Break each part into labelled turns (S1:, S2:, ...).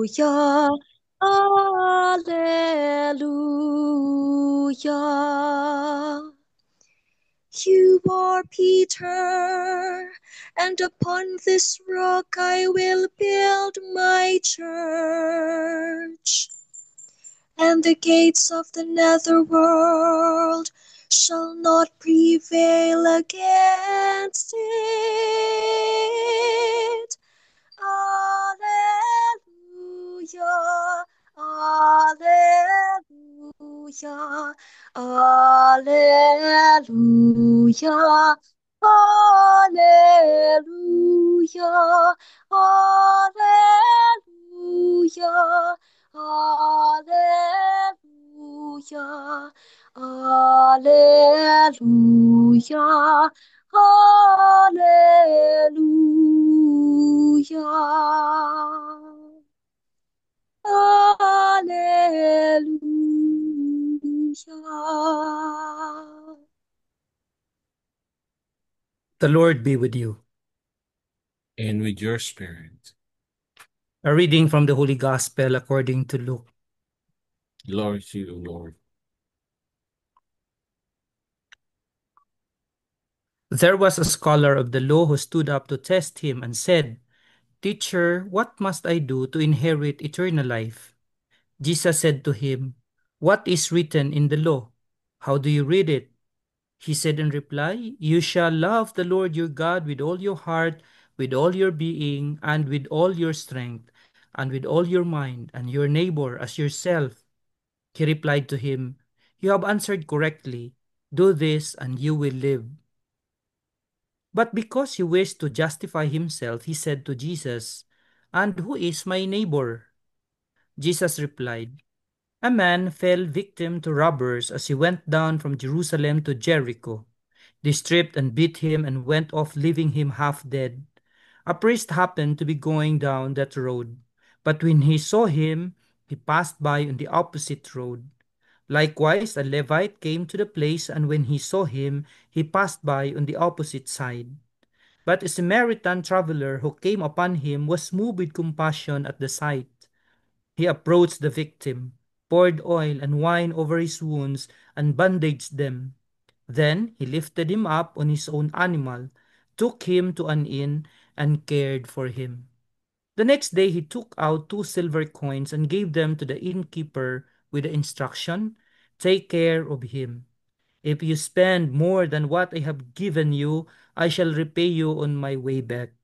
S1: Alleluia. You are Peter, and upon this rock I will build my church, and the gates of the netherworld shall not prevail against it. Alleluia, alleluia, alleluia, alleluia, alleluia, alleluia, alleluia, Hallelujah. Hallelujah.
S2: The Lord be with you.
S3: And with your spirit.
S2: A reading from the Holy Gospel according to Luke.
S3: Glory to you, Lord.
S2: There was a scholar of the law who stood up to test him and said, "Teacher, what must I do to inherit eternal life?" Jesus said to him, "What is written in the law? How do you read it?" He said in reply, "You shall love the Lord your God with all your heart, with all your being, and with all your strength, and with all your mind, and your neighbor as yourself." He replied to him, "You have answered correctly. Do this, and you will live." But because he wished to justify himself, he said to Jesus, "And who is my neighbor?" Jesus replied, "A man fell victim to robbers as he went down from Jerusalem to Jericho. They stripped and beat him and went off, leaving him half dead. A priest happened to be going down that road, but when he saw him, he passed by on the opposite road. Likewise, a Levite came to the place, and when he saw him, he passed by on the opposite side. But a Samaritan traveler who came upon him was moved with compassion at the sight. He approached the victim, poured oil and wine over his wounds, and bandaged them. Then he lifted him up on his own animal, took him to an inn, and cared for him. The next day he took out 2 silver coins and gave them to the innkeeper with the instruction, "Take care of him. If you spend more than what I have given you, I shall repay you on my way back."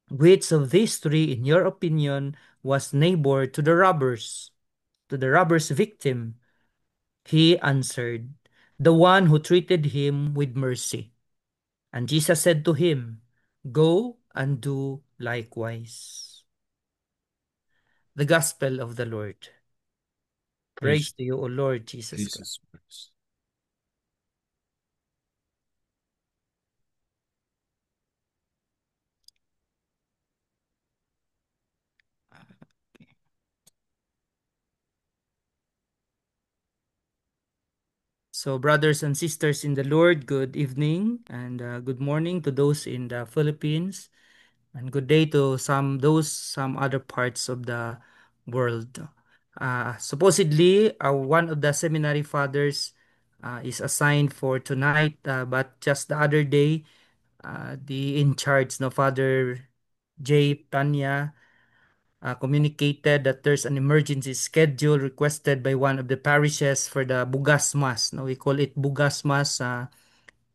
S2: Which of these three, in your opinion, was neighbor to the robbers, to the robber's victim? He answered, "The one who treated him with mercy." And Jesus said to him, "Go and do likewise." The Gospel of the Lord. Praise
S3: Praise
S2: to you, O Lord Jesus Christ.
S3: Jesus Christ.
S2: So, brothers and sisters in the Lord, good evening and good morning to those in the Philippines, and good day to some other parts of the world. Supposedly, one of the seminary fathers is assigned for tonight, but just the other day, the in charge, no, Father J. Tanya, communicated that there's an emergency schedule requested by one of the parishes for the Bugas Mass. No, we call it Bugas Mass,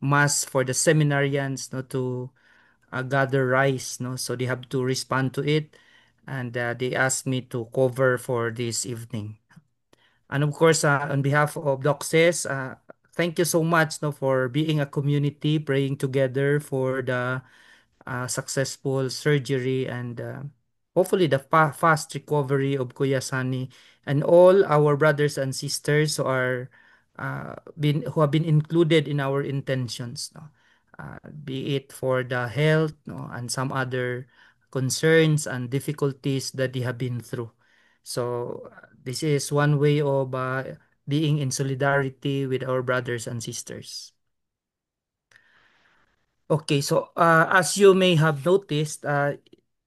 S2: Mass for the seminarians, no, to gather rice. No, so they have to respond to it, and they asked me to cover for this evening. And of course, on behalf of Doxes, thank you so much, no, for being a community, praying together for the successful surgery and hopefully the fast recovery of Kuya Sani and all our brothers and sisters who have been included in our intentions, no? Be it for the health, no, and some other concerns and difficulties that they have been through. So this is one way of being in solidarity with our brothers and sisters. Okay, so as you may have noticed,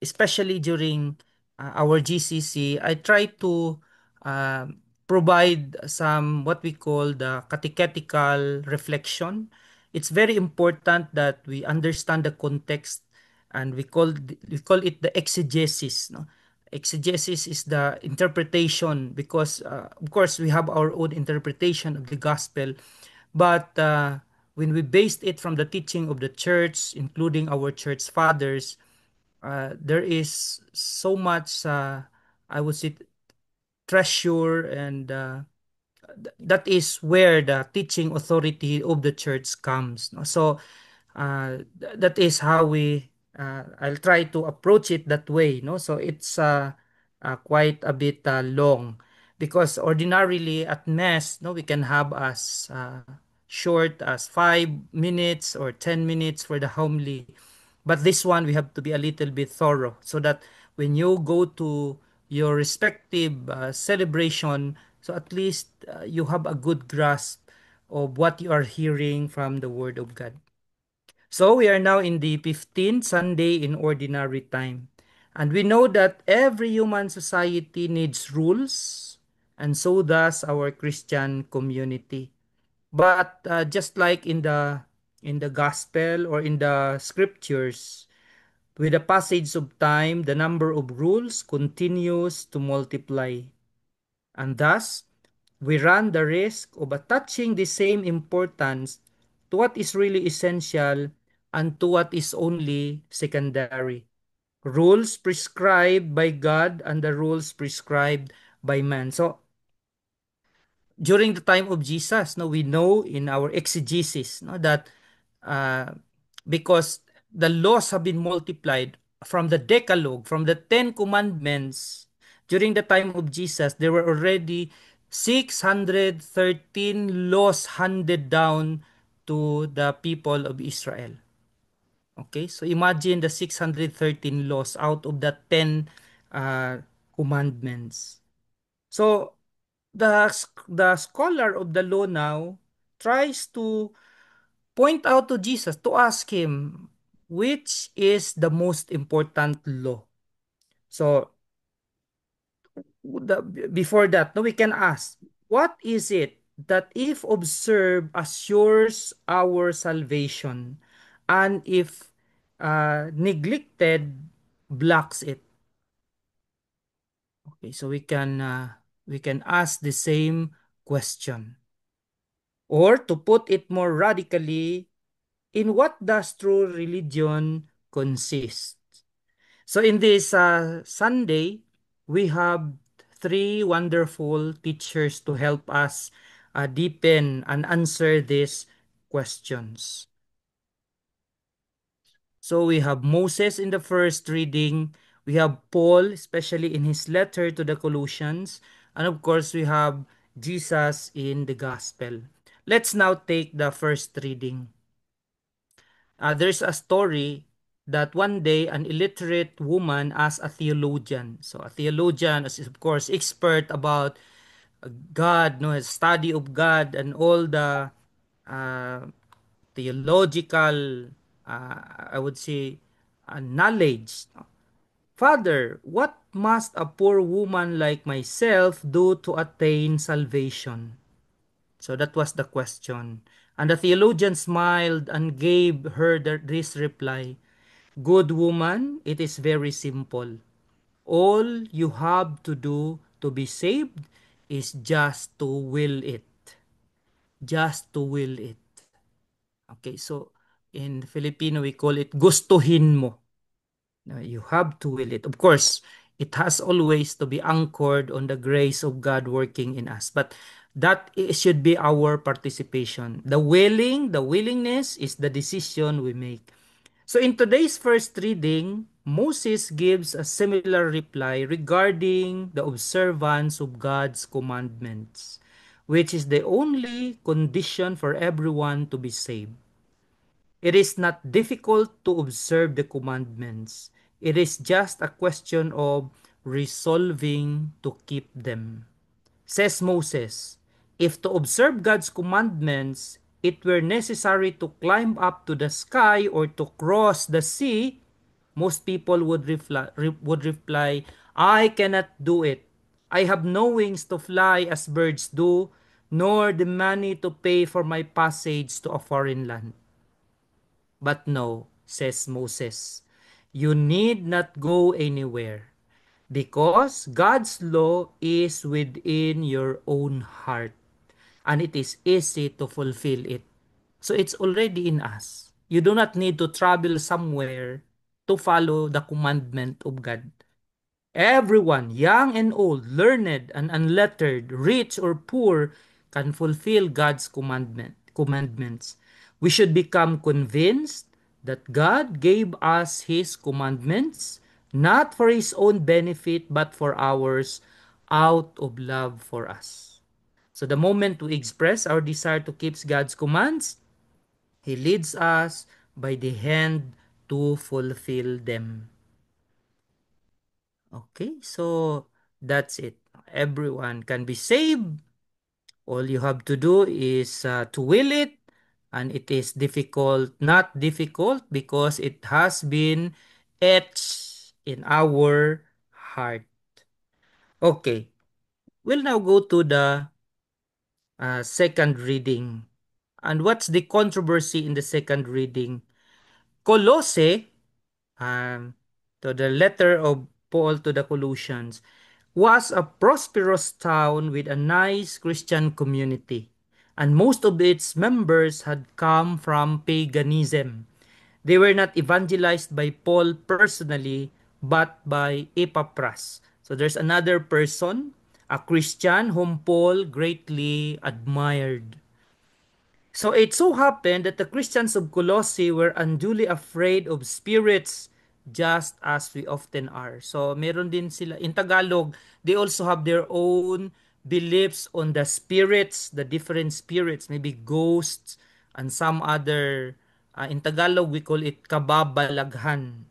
S2: especially during our GCC, I try to provide some what we call the catechetical reflection. It's very important that we understand the context, and we call it the exegesis. No? Exegesis is the interpretation, because of course we have our own interpretation of the gospel, but when we based it from the teaching of the church, including our church fathers, there is so much, I would say, treasure, and that is where the teaching authority of the church comes. No? So that is how I'll try to approach it that way. No, so it's quite a bit long, because ordinarily at mass, no, we can have as short as 5 minutes or 10 minutes for the homily. But this one, we have to be a little bit thorough, so that when you go to your respective celebration, so at least you have a good grasp of what you are hearing from the Word of God. So we are now in the 15th Sunday in Ordinary Time. And we know that every human society needs rules, and so does our Christian community. But just like in the gospel or in the scriptures, with the passage of time, the number of rules continues to multiply. And thus, we run the risk of attaching the same importance to what is really essential and to what is only secondary. Rules prescribed by God and the rules prescribed by man. So, during the time of Jesus, no, we know in our exegesis, no, that uh, because the laws have been multiplied from the Decalogue, from the Ten Commandments, during the time of Jesus, there were already 613 laws handed down to the people of Israel. Okay, so imagine the 613 laws out of the 10 commandments. So the scholar of the law now tries to point out to Jesus, to ask him which is the most important law. So before that, no, we can ask, what is it that if observed assures our salvation, and if neglected blocks it? Okay, so we can ask the same question. Or to put it more radically, in what does true religion consist? So in this Sunday, we have three wonderful teachers to help us deepen and answer these questions. So we have Moses in the first reading, we have Paul, especially in his letter to the Colossians, and of course we have Jesus in the Gospel. Let's now take the first reading. There's a story that one day an illiterate woman asked a theologian. So a theologian is of course expert about God, no, his study of God and all the uh, theological, I would say, knowledge. Father, what must a poor woman like myself do to attain salvation? So that was the question. And the theologian smiled and gave her this reply. Good woman, it is very simple. All you have to do to be saved is just to will it. Just to will it. Okay, so in Filipino we call it gustuhin mo. You have to will it. Of course, it has always to be anchored on the grace of God working in us. But that should be our participation. The willingness is the decision we make. So in today's first reading, Moses gives a similar reply regarding the observance of God's commandments, which is the only condition for everyone to be saved. It is not difficult to observe the commandments. It is just a question of resolving to keep them. Says Moses, if to observe God's commandments, it were necessary to climb up to the sky or to cross the sea, most people would reply, I cannot do it. I have no wings to fly as birds do, nor the money to pay for my passage to a foreign land. But no, says Moses, you need not go anywhere, because God's law is within your own heart, and it is easy to fulfill it. So it's already in us. You do not need to travel somewhere to follow the commandment of God. Everyone, young and old, learned and unlettered, rich or poor, can fulfill God's commandments. We should become convinced that God gave us His commandments not for His own benefit but for ours, out of love for us. So the moment we express our desire to keep God's commands, He leads us by the hand to fulfill them. Okay, so that's it. Everyone can be saved. All you have to do is to will it, and it is difficult, not difficult, because it has been etched in our heart. Okay, we'll now go to the second reading. And what's the controversy in the second reading? Colossae, um, to the letter of Paul to the Colossians, was a prosperous town with a nice Christian community, and most of its members had come from paganism. They were not evangelized by Paul personally, but by Epaphras. So there's another person, a Christian whom Paul greatly admired. So it so happened that the Christians of Colossae were unduly afraid of spirits, just as we often are. So meron din sila, in Tagalog, they also have their own beliefs on the spirits, the different spirits, maybe ghosts, and some other, in Tagalog we call it kababalaghan.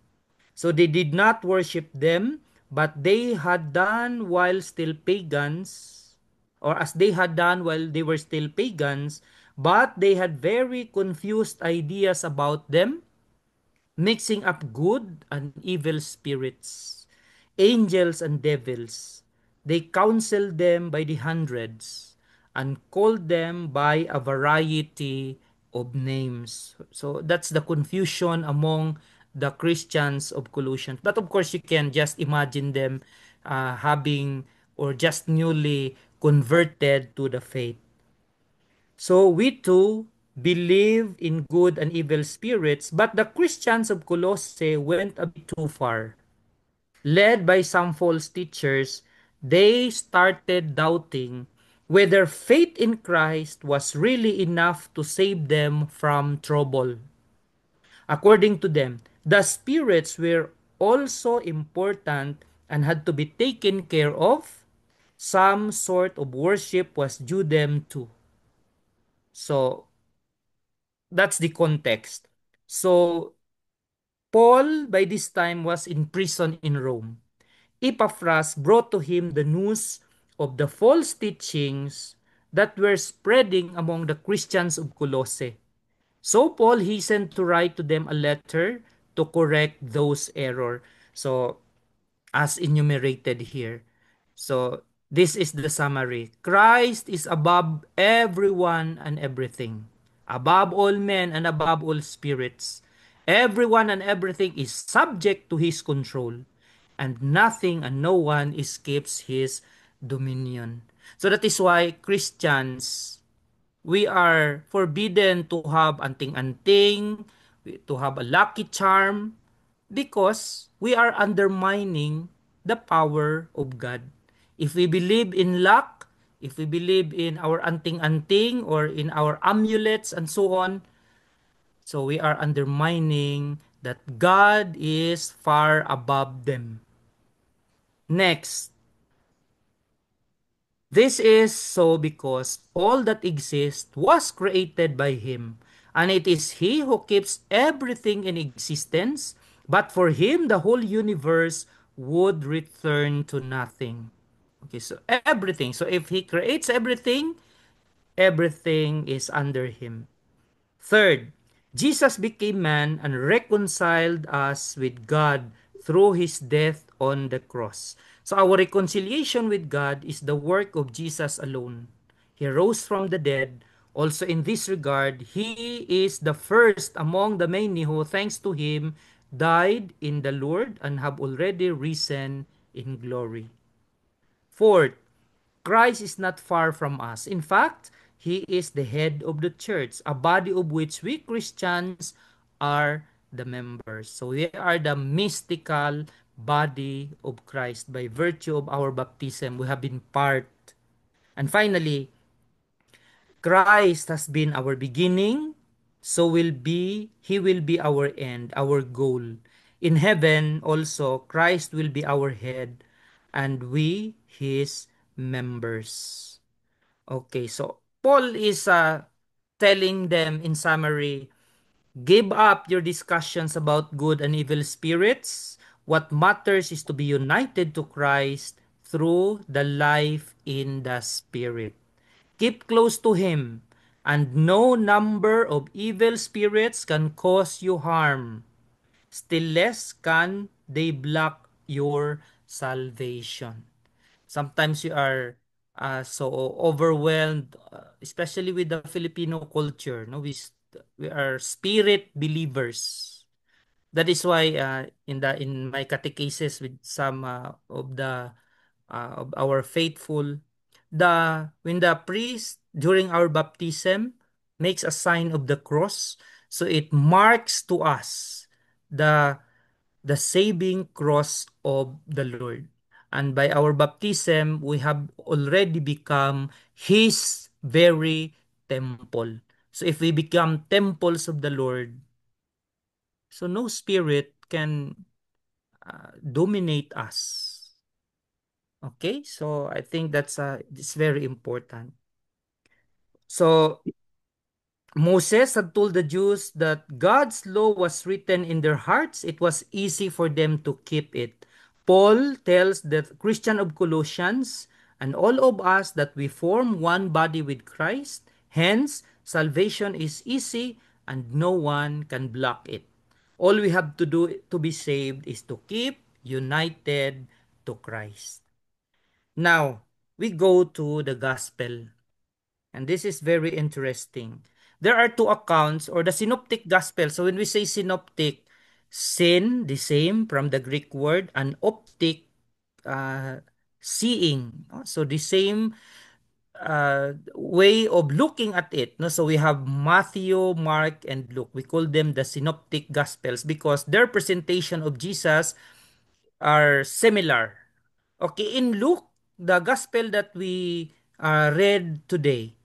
S2: So they did not worship them, but they had done while still pagans, or as they had done while they were still pagans, but they had very confused ideas about them, mixing up good and evil spirits, angels and devils. They counseled them by the hundreds and called them by a variety of names. So that's the confusion among the Christians of Colossians. But of course, you can just imagine them having or just newly converted to the faith. So we too believe in good and evil spirits, but the Christians of Colossae went a bit too far. Led by some false teachers, they started doubting whether faith in Christ was really enough to save them from trouble. According to them, the spirits were also important and had to be taken care of. Some sort of worship was due them too. So that's the context. So Paul by this time was in prison in Rome. Epaphras brought to him the news of the false teachings that were spreading among the Christians of Colossae. So Paul hastened to write to them a letter to correct those errors. So as enumerated here. So this is the summary. Christ is above everyone and everything, above all men and above all spirits. Everyone and everything is subject to His control, and nothing and no one escapes His dominion. So that is why Christians, we are forbidden to have anting-anting, to have a lucky charm, because we are undermining the power of God. If we believe in luck, if we believe in our anting-anting or in our amulets and so on, so we are undermining that God is far above them. Next, this is so because all that exists was created by Him, and it is He who keeps everything in existence, but for Him the whole universe would return to nothing. Okay, so everything. So if He creates everything, everything is under Him. Third, Jesus became man and reconciled us with God through His death on the cross. So our reconciliation with God is the work of Jesus alone. He rose from the dead. Also in this regard, he is the first among the many who, thanks to him, died in the Lord and have already risen in glory. Fourth, Christ is not far from us. In fact, he is the head of the church, a body of which we Christians are the members. So we are the mystical body of Christ. By virtue of our baptism, we have been part. And finally, Christ has been our beginning, so he will be our end, our goal. In heaven also, Christ will be our head, and we his members. Okay, so Paul is telling them in summary, give up your discussions about good and evil spirits. What matters is to be united to Christ through the life in the Spirit. Keep close to Him, and no number of evil spirits can cause you harm. Still less can they block your salvation. Sometimes you are so overwhelmed, especially with the Filipino culture. No, we are spirit believers. That is why in my catechesis with some of our faithful, the when the priest during our baptism makes a sign of the cross, so it marks to us the the saving cross of the Lord. And by our baptism, we have already become His very temple. So if we become temples of the Lord, so no spirit can dominate us. Okay, so I think it's very important. So Moses had told the Jews that God's law was written in their hearts. It was easy for them to keep it. Paul tells the Christian of Colossians and all of us that we form one body with Christ. Hence, salvation is easy and no one can block it. All we have to do to be saved is to keep united to Christ. Now, we go to the gospel. And this is very interesting. There are two accounts or the synoptic gospel. So when we say synoptic, syn, the same from the Greek word, and optic, uh, seeing. No? So the same way of looking at it. No? So we have Matthew, Mark, and Luke. We call them the synoptic gospels because their presentation of Jesus are similar. Okay, in Luke, the gospel that we read today,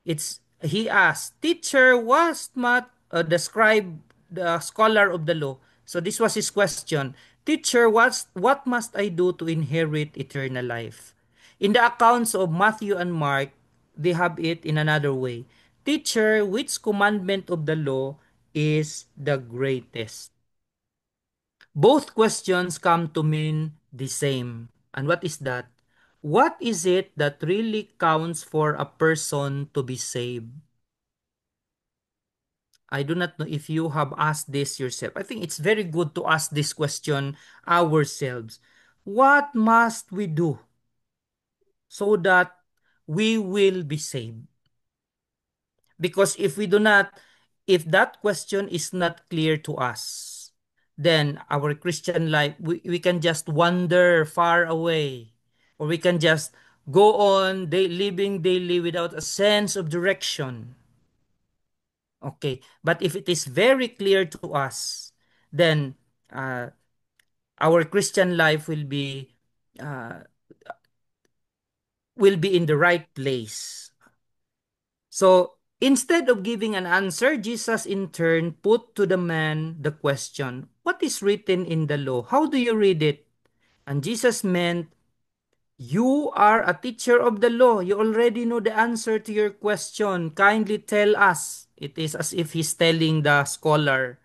S2: it's he asked, "Teacher, was not the scribe, the scholar of the law?" So this was his question. "Teacher, what must I do to inherit eternal life?" In the accounts of Matthew and Mark, they have it in another way. "Teacher, which commandment of the law is the greatest?" Both questions come to mean the same. And what is that? What is it that really counts for a person to be saved? I do not know if you have asked this yourself. I think it's very good to ask this question ourselves. What must we do so that we will be saved? Because if that question is not clear to us, then our Christian life, we can just wander far away, or we can just go on living daily without a sense of direction. Okay, but if it is very clear to us, then uh, our Christian life uh, will be in the right place. So instead of giving an answer, Jesus in turn put to the man the question, "What is written in the law? How do you read it?" And Jesus meant, "You are a teacher of the law. You already know the answer to your question. Kindly tell us." It is as if he's telling the scholar.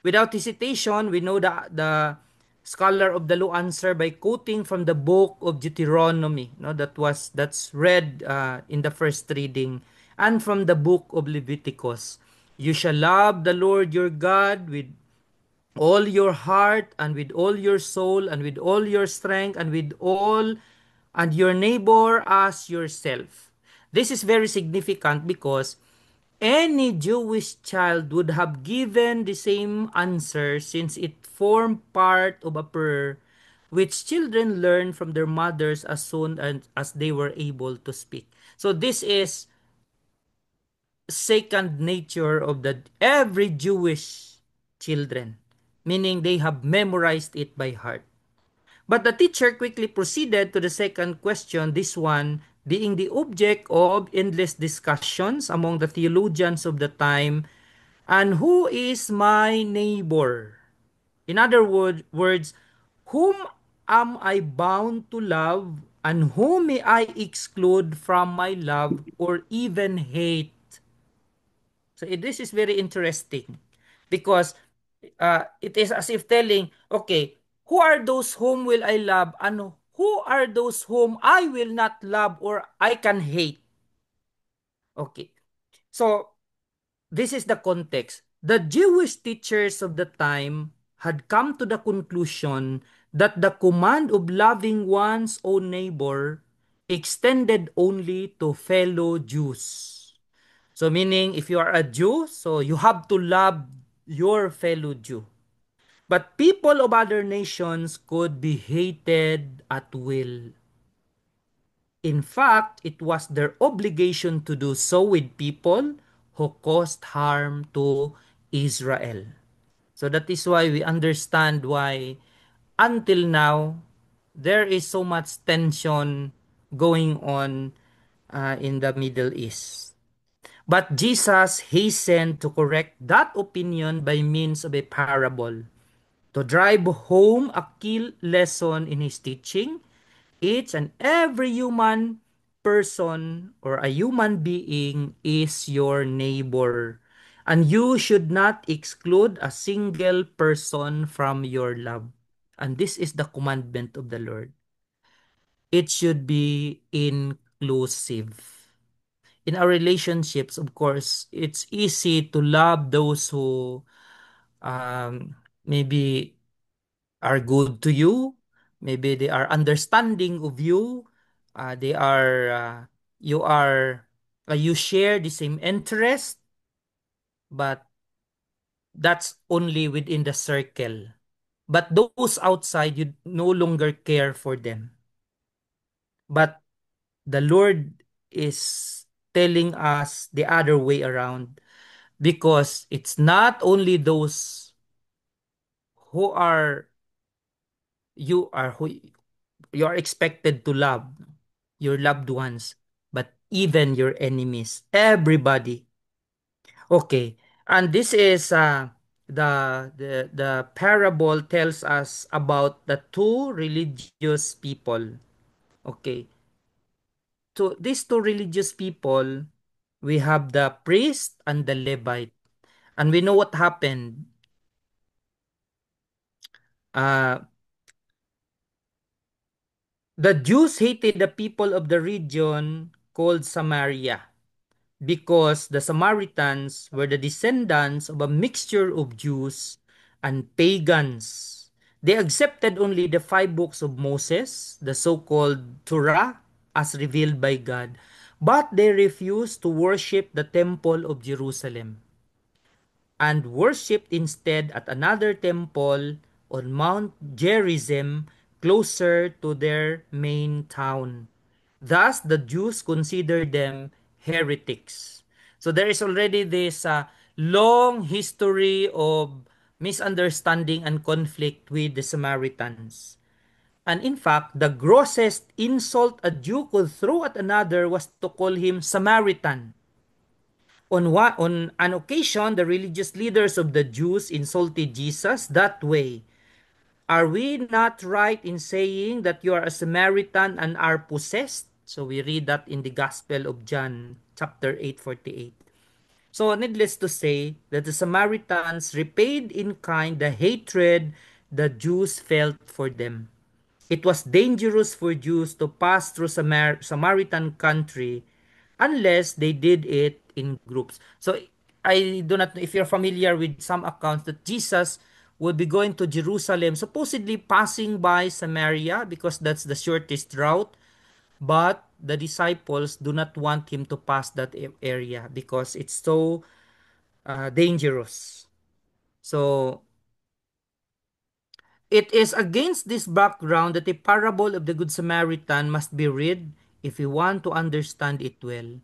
S2: Without hesitation, we know the scholar of the law answer by quoting from the book of Deuteronomy. No, that's read in the first reading, and from the book of Leviticus. "You shall love the Lord your God with all your heart and with all your soul and with all your strength and with all and your neighbor as yourself. This is very significant because any Jewish child would have given the same answer since it formed part of a prayer which children learn from their mothers as soon as they were able to speak. So this is second nature of the every Jewish children, meaning they have memorized it by heart. But the teacher quickly proceeded to the second question, this one being the object of endless discussions among the theologians of the time. And who is my neighbor? In other words, whom am I bound to love and whom may I exclude from my love or even hate? So this is very interesting because it is as if telling, okay, who are those whom will I love and who are those whom I will not love or I can hate? Okay. So this is the context. The Jewish teachers of the time had come to the conclusion that the command of loving one's own neighbor extended only to fellow Jews. So meaning if you are a Jew, so you have to love your fellow Jew. But people of other nations could be hated at will. In fact, it was their obligation to do so with people who caused harm to Israel. So that is why we understand why until now there is so much tension going on in the Middle East. But Jesus hastened to correct that opinion by means of a parable. To drive home a key lesson in his teaching, each and every human person or a human being is your neighbor. And you should not exclude a single person from your love. And this is the commandment of the Lord. It should be inclusive. In our relationships, of course, it's easy to love those who maybe are good to you. Maybe they are understanding of you. They are you are you share the same interest, but that's only within the circle. But those outside, you no longer care for them. But the Lord is telling us the other way around because it's not only those who are who you are expected to love your loved ones, but even your enemies, everybody. Okay, and this is the parable tells us about the two religious people. Okay, to these two religious people, we have the priest and the Levite, and we know what happened. Uh, the Jews hated the people of the region called Samaria, because the Samaritans were the descendants of a mixture of Jews and pagans. They accepted only the five books of Moses, the so-called Torah, as revealed by God, but they refused to worship the temple of Jerusalem and worshipped instead at another temple on Mount Gerizim closer to their main town. Thus, the Jews considered them heretics. So there is already this long history of misunderstanding and conflict with the Samaritans. And in fact, the grossest insult a Jew could throw at another was to call him Samaritan. On an occasion, the religious leaders of the Jews insulted Jesus that way. Are we not right in saying that you are a Samaritan and are possessed? So we read that in the Gospel of John, chapter 8:48. So needless to say that the Samaritans repaid in kind the hatred the Jews felt for them. It was dangerous for Jews to pass through Samaritan country unless they did it in groups. So I do not know if you're familiar with some accounts that Jesus would be going to Jerusalem, supposedly passing by Samaria because that's the shortest route. But the disciples do not want him to pass that area because it's so dangerous. So it is against this background that the parable of the Good Samaritan must be read if we want to understand it well.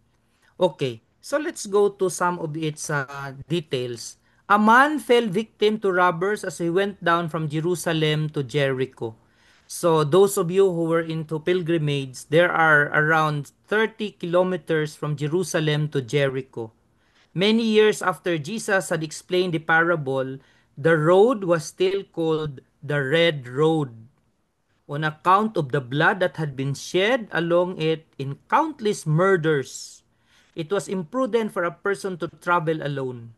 S2: Okay, so let's go to some of its details. A man fell victim to robbers as he went down from Jerusalem to Jericho. So those of you who were into pilgrimage, there are around 30 kilometers from Jerusalem to Jericho. Many years after Jesus had explained the parable, the road was still called the Red Road on account of the blood that had been shed along it in countless murders. It was imprudent for a person to travel alone.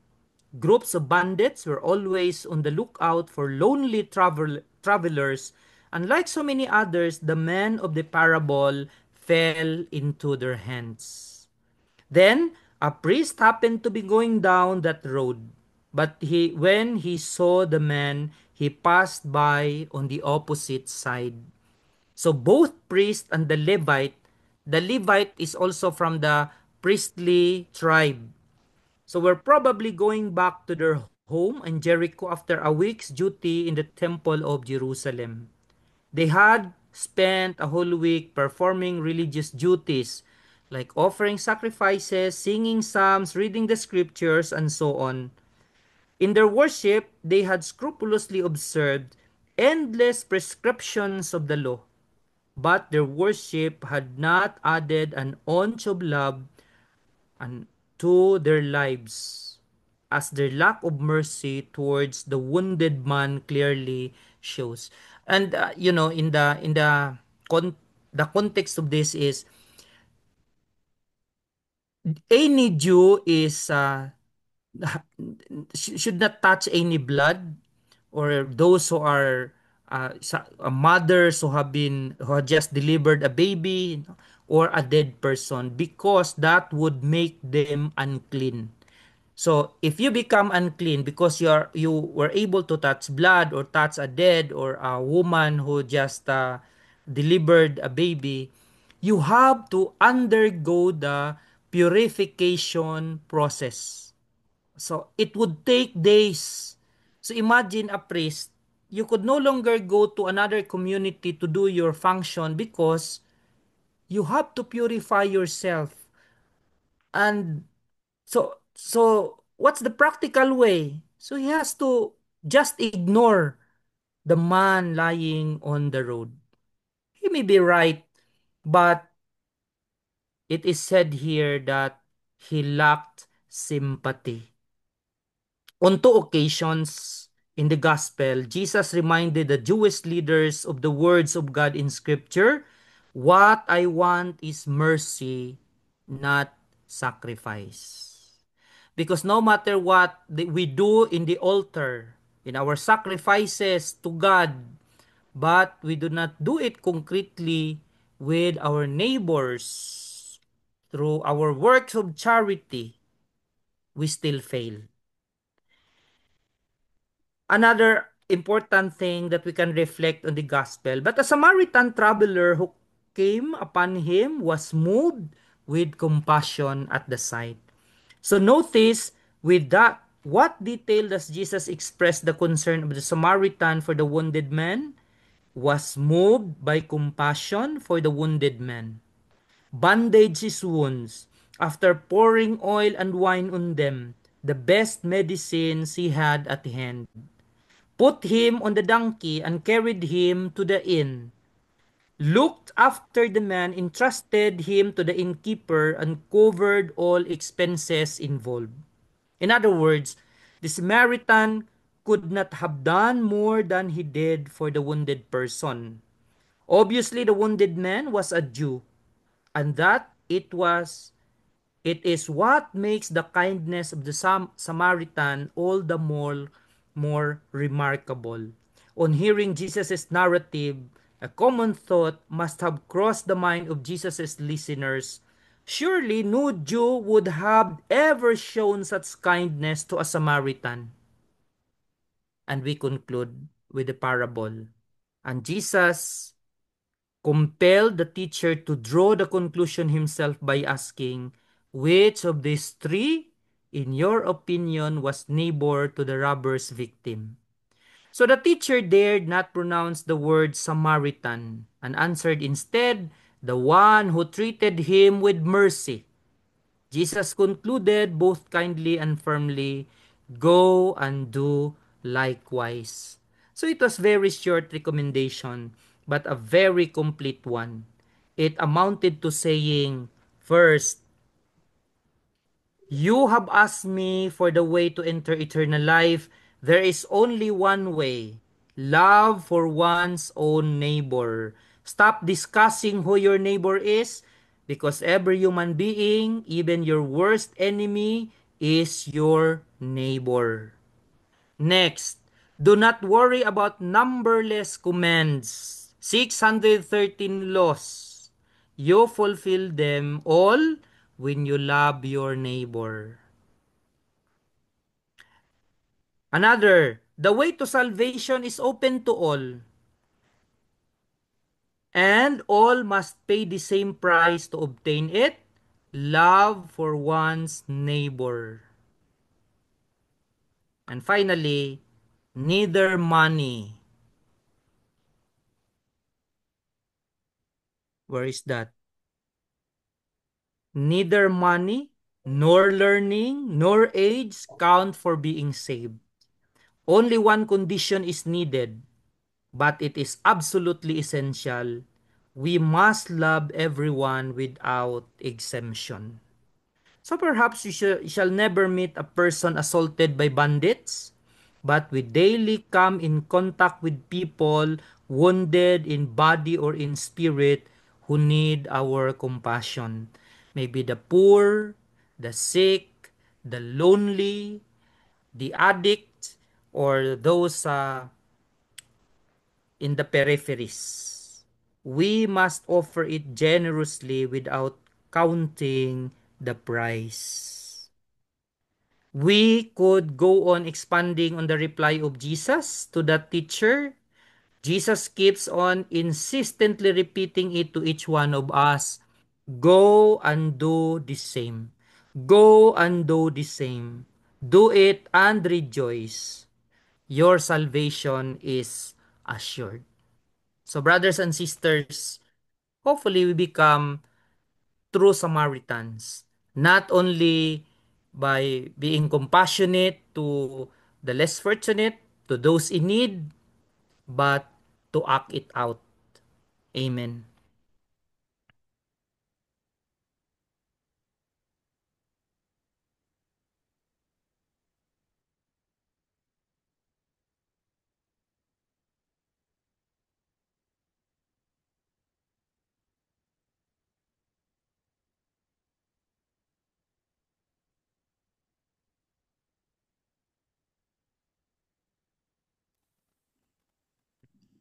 S2: Groups of bandits were always on the lookout for lonely travelers, and like so many others, the man of the parable fell into their hands. Then a priest happened to be going down that road, but when he saw the man, he passed by on the opposite side. So both priest and the Levite is also from the priestly tribe. So we're probably going back to their home in Jericho after a week's duty in the temple of Jerusalem. They had spent a whole week performing religious duties like offering sacrifices, singing psalms, reading the scriptures, and so on. In their worship, they had scrupulously observed endless prescriptions of the law, but their worship had not added an ounce of love and to their lives, as their lack of mercy towards the wounded man clearly shows. And the context of this is any Jew is should not touch any blood, or those who are mothers who have been who have just delivered a baby, or a dead person, because that would make them unclean. So if you become unclean because you were able to touch blood or touch a dead or a woman who just delivered a baby, you have to undergo the purification process. So it would take days. So imagine a priest, you could no longer go to another community to do your function because you have to purify yourself. And so what's the practical way? So he has to just ignore the man lying on the road. He may be right, but it is said here that he lacked sympathy. On two occasions in the gospel, Jesus reminded the Jewish leaders of the words of God in scripture. What I want is mercy, not sacrifice. Because no matter what we do in the altar, in our sacrifices to God, but we do not do it concretely with our neighbors through our works of charity, we still fail. Another important thing that we can reflect on the gospel, but a Samaritan traveler who came upon him was moved with compassion at the sight. So notice with that, what detail does Jesus express the concern of the Samaritan for the wounded man? Was moved by compassion for the wounded man. Bandaged his wounds. After pouring oil and wine on them, the best medicines he had at hand. Put him on the donkey and carried him to the inn. Looked after the man, entrusted him to the innkeeper, and covered all expenses involved. In other words, the Samaritan could not have done more than he did for the wounded person. Obviously, the wounded man was a Jew, and that it is what makes the kindness of the Samaritan all the more remarkable. On hearing Jesus' narrative, a common thought must have crossed the mind of Jesus' listeners. Surely no Jew would have ever shown such kindness to a Samaritan. And we conclude with the parable. And Jesus compelled the teacher to draw the conclusion himself by asking, which of these three, in your opinion, was neighbor to the robber's victim? So the teacher dared not pronounce the word Samaritan and answered instead, the one who treated him with mercy. Jesus concluded both kindly and firmly, go and do likewise. So it was very short recommendation, but a very complete one. It amounted to saying, first, you have asked me for the way to enter eternal life. There is only one way. Love for one's own neighbor. Stop discussing who your neighbor is, because every human being, even your worst enemy, is your neighbor. Next, do not worry about numberless commands. 613 laws. You fulfill them all when you love your neighbor. Another, the way to salvation is open to all. And all must pay the same price to obtain it. Love for one's neighbor. And finally, neither money. Where is that? Neither money, nor learning, nor age count for being saved. Only one condition is needed, but it is absolutely essential. We must love everyone without exemption. So perhaps you shall never meet a person assaulted by bandits, but we daily come in contact with people wounded in body or in spirit who need our compassion. Maybe the poor, the sick, the lonely, the addict, or those in the peripheries. We must offer it generously without counting the price. We could go on expanding on the reply of Jesus to that teacher. Jesus keeps on insistently repeating it to each one of us. Go and do the same. Go and do the same. Do it and rejoice. Your salvation is assured. So brothers and sisters, hopefully we become true Samaritans. Not only by being compassionate to the less fortunate, to those in need, but to act it out. Amen.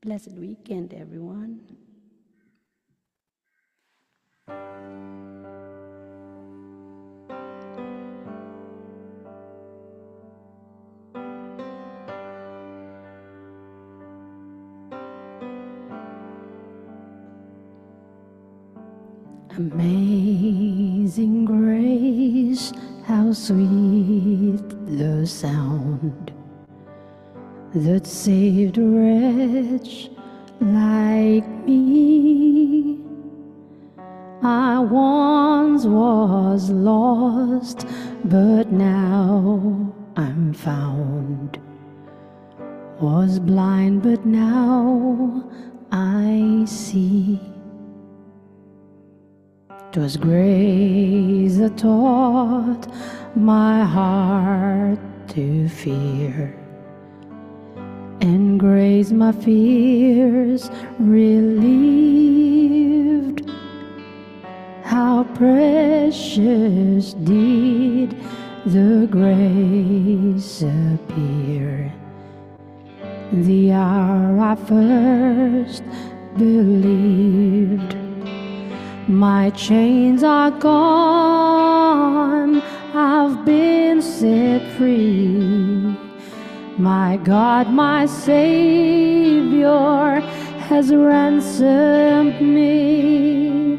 S4: Blessed weekend, everyone. Amazing grace, how sweet the sound that saved a wretch like me. I once was lost, but now I'm found. Was blind, but now I see. 'Twas grace that taught my heart to fear, and grace my fears relieved. How precious did the grace appear the hour I first believed. My chains are gone, I've been set free. My God, my Savior has ransomed me,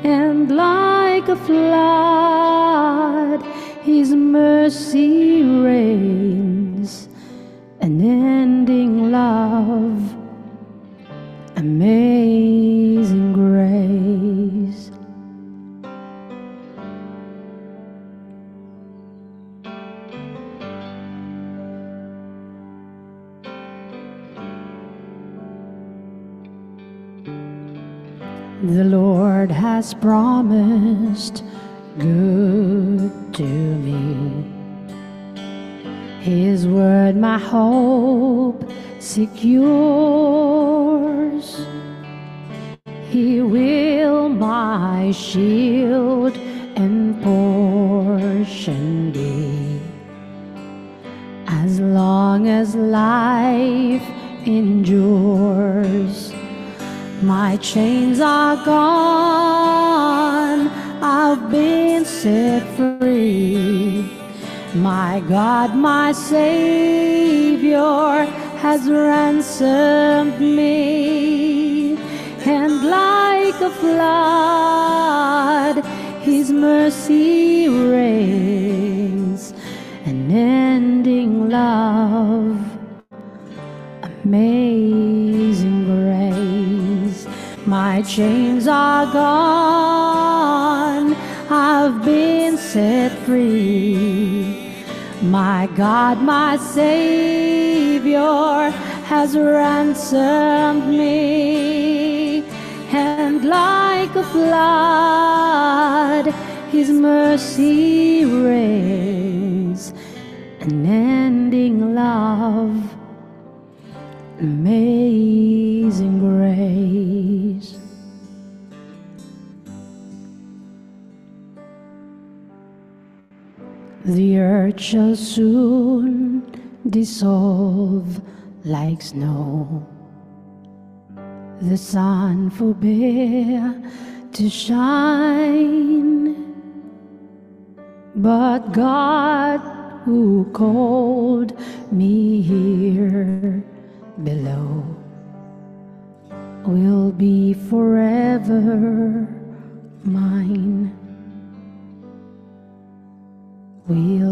S4: and like a flood His mercy reigns, unending love, amazing grace. The Lord has promised good to me. His word my hope secures. He will my shield and portion be, as long as life endures. My chains are gone, I've been set free. My God, my Savior has ransomed me, and like a flood His mercy reigns, unending love, amazing grace. My chains are gone, I've been set free. My God, my Savior has ransomed me, and like a flood His mercy reigns, unending love, amazing grace. The earth shall soon dissolve like snow. The sun forbear to shine, but God, who called me here below, will be forever mine. Will